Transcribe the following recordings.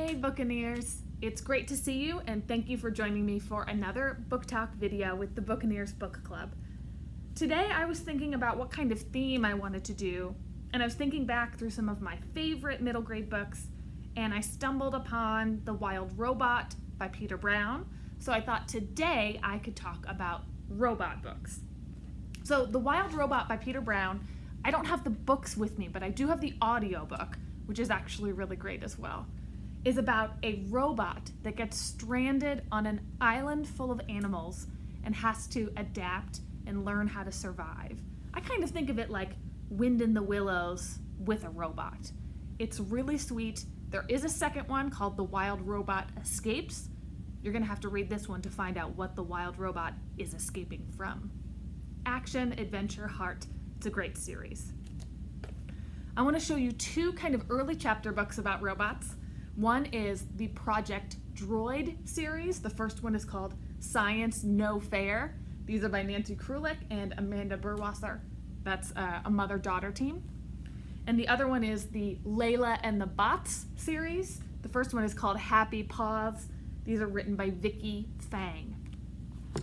Hey Bookaneers! It's great to see you and thank you for joining me for another book talk video with the Bookaneers Book Club. Today I was thinking about what kind of theme I wanted to do, and I was thinking back through some of my favorite middle grade books, and I stumbled upon The Wild Robot by Peter Brown, so I thought today I could talk about robot books. So The Wild Robot by Peter Brown, I don't have the books with me, but I do have the audiobook, which is actually really great as well, is about a robot that gets stranded on an island full of animals and has to adapt and learn how to survive. I kind of think of it like Wind in the Willows with a robot. It's really sweet. There is a second one called The Wild Robot Escapes. You're gonna have to read this one to find out what the wild robot is escaping from. Action, adventure, heart. It's a great series. I want to show you two kind of early chapter books about robots. One is the Project Droid series. The first one is called Science No Fair. These are by Nancy Krulik and Amanda Burwasser. That's a mother-daughter team. And the other one is the Layla and the Bots series. The first one is called Happy Paws. These are written by Vicky Fang.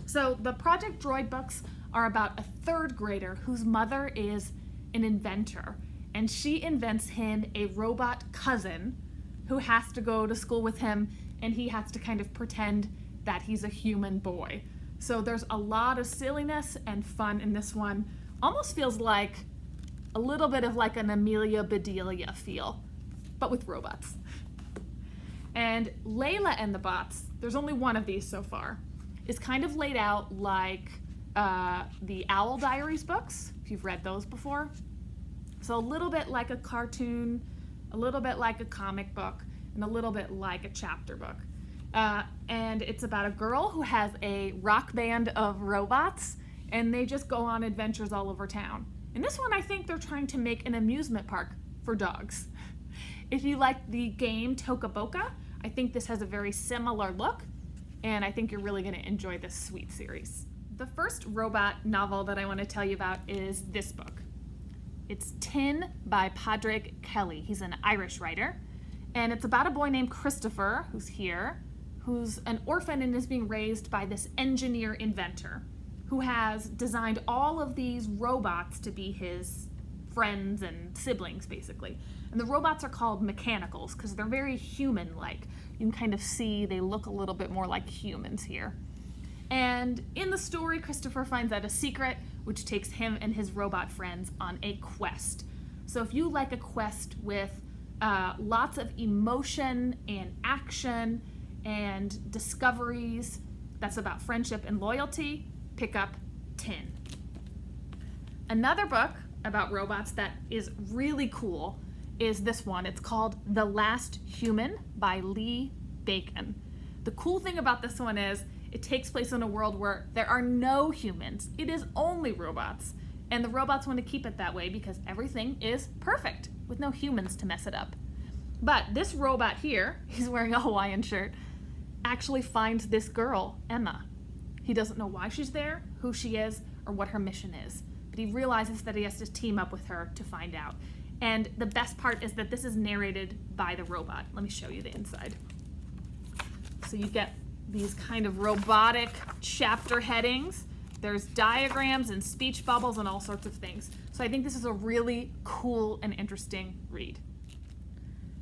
So the Project Droid books are about a third grader whose mother is an inventor, and she invents him a robot cousin who has to go to school with him, and he has to kind of pretend that he's a human boy. So there's a lot of silliness and fun in this one. Almost feels like a little bit of like an Amelia Bedelia feel, but with robots. And Layla and the Bots, there's only one of these so far, is kind of laid out like the Owl Diaries books, if you've read those before. So a little bit like a cartoon, a little bit like a comic book, and a little bit like a chapter book. And it's about a girl who has a rock band of robots, and they just go on adventures all over town. In this one, I think they're trying to make an amusement park for dogs. If you like the game Toca Boca, I think this has a very similar look, and I think you're really going to enjoy this sweet series. The first robot novel that I want to tell you about is this book. It's Tin by Padraig Kelly. He's an Irish writer, and it's about a boy named Christopher, who's here, who's an orphan and is being raised by this engineer inventor who has designed all of these robots to be his friends and siblings, basically. And the robots are called mechanicals because they're very human-like. You can kind of see they look a little bit more like humans here. And in the story, Christopher finds out a secret, which takes him and his robot friends on a quest. So if you like a quest with lots of emotion and action and discoveries that's about friendship and loyalty, pick up Tin. Another book about robots that is really cool is this one. It's called The Last Human by Lee Bacon. The cool thing about this one is it takes place in a world where there are no humans. It is only robots. And the robots want to keep it that way because everything is perfect with no humans to mess it up. But this robot here, he's wearing a Hawaiian shirt, actually finds this girl, Emma. He doesn't know why she's there, who she is, or what her mission is. But he realizes that he has to team up with her to find out. And the best part is that this is narrated by the robot. Let me show you the inside. So you get these kind of robotic chapter headings. There's diagrams and speech bubbles and all sorts of things. So I think this is a really cool and interesting read.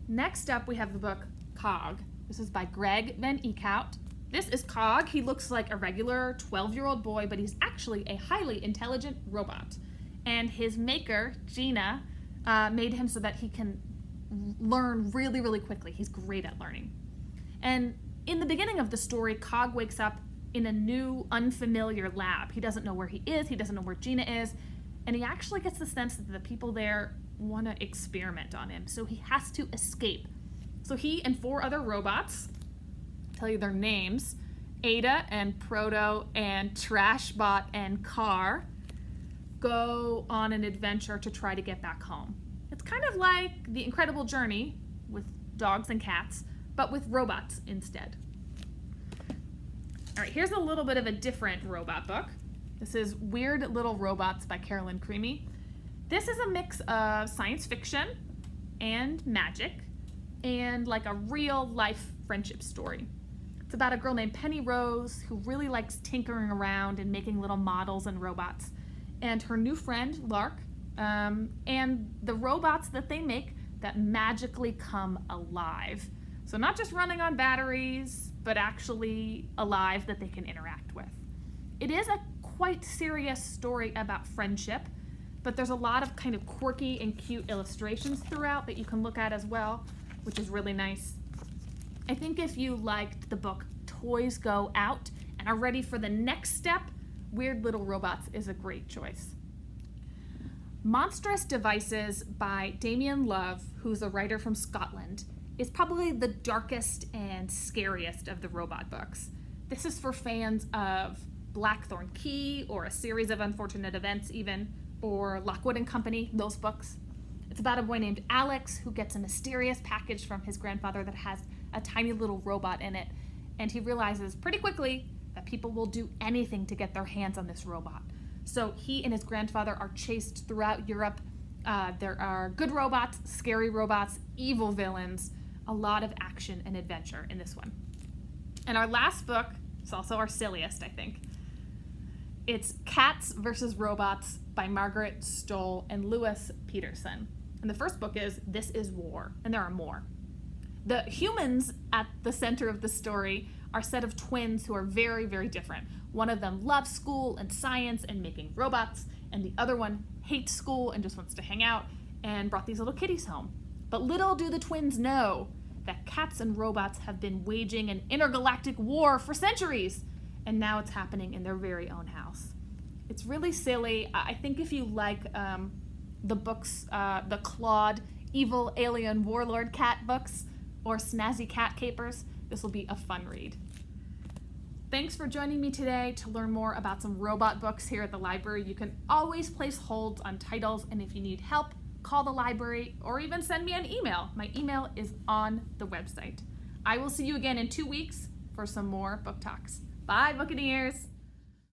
Next up, we have the book Cog. This is by Greg Van Eekhout. This is Cog. He looks like a regular 12-year-old boy, but he's actually a highly intelligent robot. And his maker, Gina, made him so that he can learn really, really quickly. He's great at learning. And in the beginning of the story, Cog wakes up in a new, unfamiliar lab. He doesn't know where he is, he doesn't know where Gina is, and he actually gets the sense that the people there want to experiment on him, so he has to escape. So he and 4 other robots, I'll tell you their names, Ada and Proto and Trashbot and Car, go on an adventure to try to get back home. It's kind of like The Incredible Journey with dogs and cats, but with robots instead. All right, here's a little bit of a different robot book. This is Weird Little Robots by Carolyn Creamy. This is a mix of science fiction and magic, and like a real life friendship story. It's about a girl named Penny Rose who really likes tinkering around and making little models and robots, and her new friend Lark, and the robots that they make that magically come alive. So not just running on batteries, but actually alive that they can interact with. It is a quite serious story about friendship, but there's a lot of kind of quirky and cute illustrations throughout that you can look at as well, which is really nice. I think if you liked the book Toys Go Out and are ready for the next step, Weird Little Robots is a great choice. Monstrous Devices by Damien Love, who's a writer from Scotland, is probably the darkest and scariest of the robot books. This is for fans of Blackthorn Key, or A Series of Unfortunate Events even, or Lockwood and Company, those books. It's about a boy named Alex who gets a mysterious package from his grandfather that has a tiny little robot in it, and he realizes pretty quickly that people will do anything to get their hands on this robot. So he and his grandfather are chased throughout Europe. There are good robots, scary robots, evil villains, a lot of action and adventure in this one. And our last book is also our silliest, I think. It's Cats vs. Robots by Margaret Stoll and Lewis Peterson. And the first book is This Is War, and there are more. The humans at the center of the story are a set of twins who are very, very different. One of them loves school and science and making robots, and the other one hates school and just wants to hang out and brought these little kitties home. But little do the twins know that cats and robots have been waging an intergalactic war for centuries, and now it's happening in their very own house. It's really silly. I think if you like the books, the Claude Evil Alien Warlord Cat books, or Snazzy Cat Capers, this will be a fun read. Thanks for joining me today to learn more about some robot books here at the library. You can always place holds on titles, and if you need help, call the library or even send me an email. My email is on the website. I will see you again in 2 weeks for some more book talks. Bye, Bookaneers!